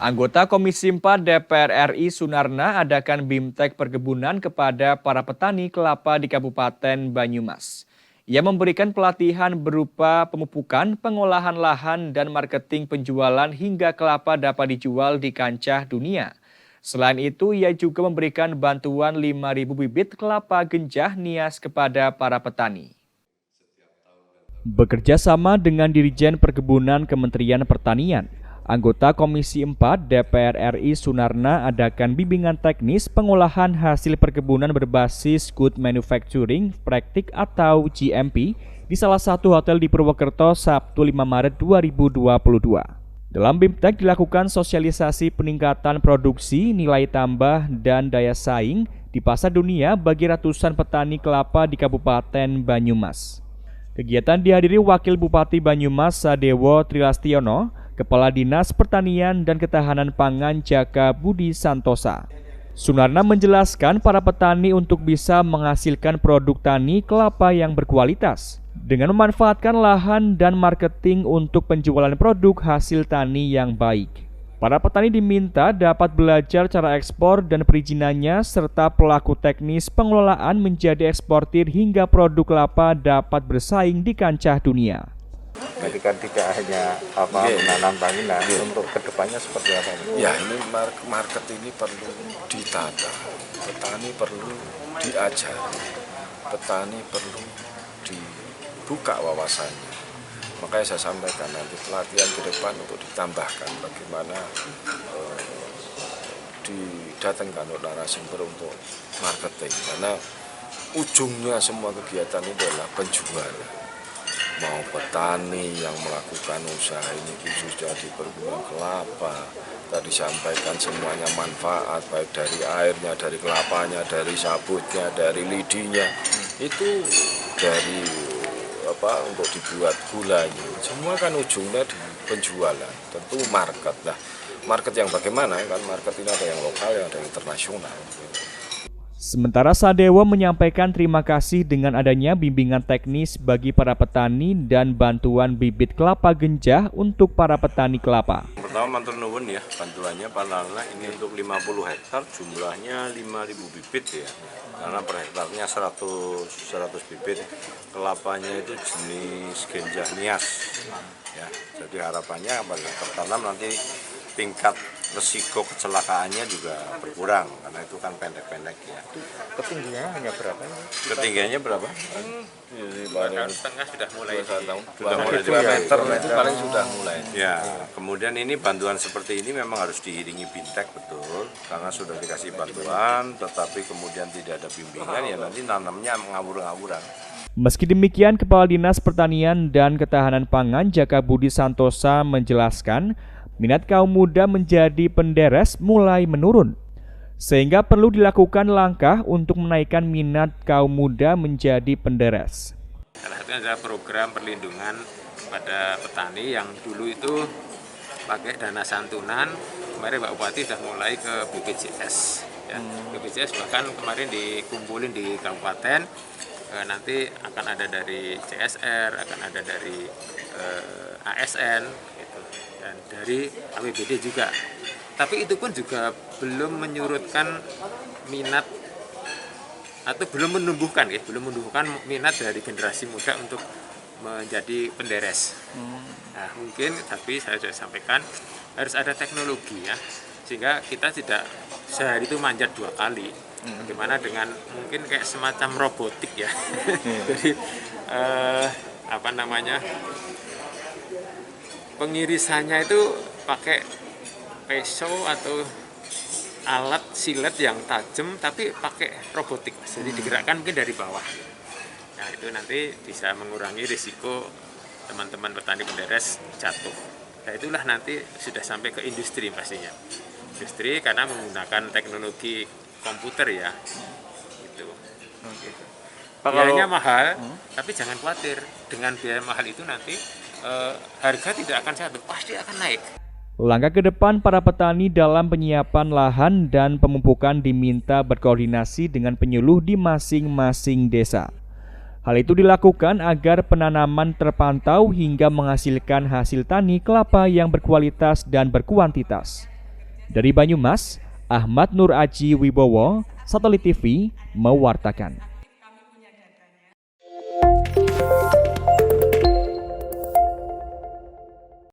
Anggota Komisi 4 DPR RI Sunarna adakan BIMTEK perkebunan kepada para petani kelapa di Kabupaten Banyumas. Ia memberikan pelatihan berupa pemupukan, pengolahan lahan, dan marketing penjualan hingga kelapa dapat dijual di kancah dunia. Selain itu, ia juga memberikan bantuan 5.000 bibit kelapa genjah nias kepada para petani. Bekerja sama dengan Dirjen Perkebunan Kementerian Pertanian, anggota Komisi 4 DPR RI Sunarna adakan bimbingan teknis pengolahan hasil perkebunan berbasis Good Manufacturing Practice atau GMP di salah satu hotel di Purwokerto Sabtu 5 Maret 2022. Dalam BIMTEK dilakukan sosialisasi peningkatan produksi, nilai tambah, dan daya saing di pasar dunia bagi ratusan petani kelapa di Kabupaten Banyumas. Kegiatan dihadiri Wakil Bupati Banyumas Sadewo Trilastiono, Kepala Dinas Pertanian dan Ketahanan Pangan Jaka Budi Santosa. Sunarna menjelaskan para petani untuk bisa menghasilkan produk tani kelapa yang berkualitas dengan memanfaatkan lahan dan marketing untuk penjualan produk hasil tani yang baik. Para petani diminta dapat belajar cara ekspor dan perizinannya serta pelaku teknis pengelolaan menjadi eksportir hingga produk kelapa dapat bersaing di kancah dunia. Jadi kan tidak hanya menanam bangunan, untuk kedepannya seperti apa? Ya, ini market ini perlu ditata, petani perlu diajari, petani perlu dibuka wawasannya. Makanya saya sampaikan nanti pelatihan ke depan untuk ditambahkan bagaimana didatangkan narasumber untuk marketing, karena ujungnya semua kegiatan itu adalah penjualan. Mau petani yang melakukan usaha ini khususnya di perkebunan kelapa, tadi sampaikan semuanya manfaat baik dari airnya, dari kelapanya, dari sabutnya, dari lidinya, itu dari untuk dibuat gulanya, semua kan ujungnya di penjualan, tentu market. Nah, market yang bagaimana kan, market ini ada yang lokal, ada yang internasional. Sementara Sadewo menyampaikan terima kasih dengan adanya bimbingan teknis bagi para petani dan bantuan bibit kelapa genjah untuk para petani kelapa. Pertama matur nuwun ya, bantuannya panalnya ini untuk 50 hektar, jumlahnya 5.000 bibit ya. Karena per hektarnya 100 bibit. Kelapanya itu jenis genjah nias. Ya, jadi harapannya pada tertanam nanti tingkat resiko kecelakaannya juga berkurang karena itu kan pendek-pendek ya. Ketinggiannya hanya berapa? Ketinggiannya berapa? 2,5 tahun sudah mulai. Sudah mulai 2 meter itu paling sudah mulai. Ya, kemudian ini bantuan seperti ini memang harus diiringi BIMTEK betul, karena sudah dikasih bantuan, tetapi kemudian tidak ada bimbingan ya nanti nanamnya ngawur-ngawuran. Meski demikian, Kepala Dinas Pertanian dan Ketahanan Pangan Jaka Budi Santosa menjelaskan minat kaum muda menjadi penderes mulai menurun, sehingga perlu dilakukan langkah untuk menaikkan minat kaum muda menjadi penderes. Salah satunya adalah program perlindungan pada petani yang dulu itu pakai dana santunan. Kemarin Pak Bupati sudah mulai ke BPJS. Ya. BPJS bahkan kemarin dikumpulin di kabupaten, nanti akan ada dari CSR, akan ada dari ASN, gitu, dan dari APBD juga. Tapi itu pun juga belum menyurutkan minat atau belum menumbuhkan minat dari generasi muda untuk menjadi penderes. Nah, mungkin tapi saya sudah sampaikan harus ada teknologi ya, sehingga kita tidak sehari itu manjat 2 kali. Bagaimana dengan mungkin kayak semacam robotik ya. Jadi pengirisannya itu pakai pisau atau alat silet yang tajam tapi pakai robotik, jadi digerakkan mungkin dari bawah. Nah, itu nanti bisa mengurangi risiko teman-teman petani penderes jatuh. Nah, itulah nanti sudah sampai ke industri pastinya. Industri karena menggunakan teknologi komputer ya. Gitu. Biayanya mahal, tapi jangan khawatir. Dengan biaya mahal itu nanti harga tidak akan jatuh, pasti akan naik. Langkah ke depan para petani dalam penyiapan lahan dan pemupukan diminta berkoordinasi dengan penyuluh di masing-masing desa. Hal itu dilakukan agar penanaman terpantau hingga menghasilkan hasil tani kelapa yang berkualitas dan berkuantitas. Dari Banyumas, Ahmad Nur Aji Wibowo, Satelit TV, mewartakan.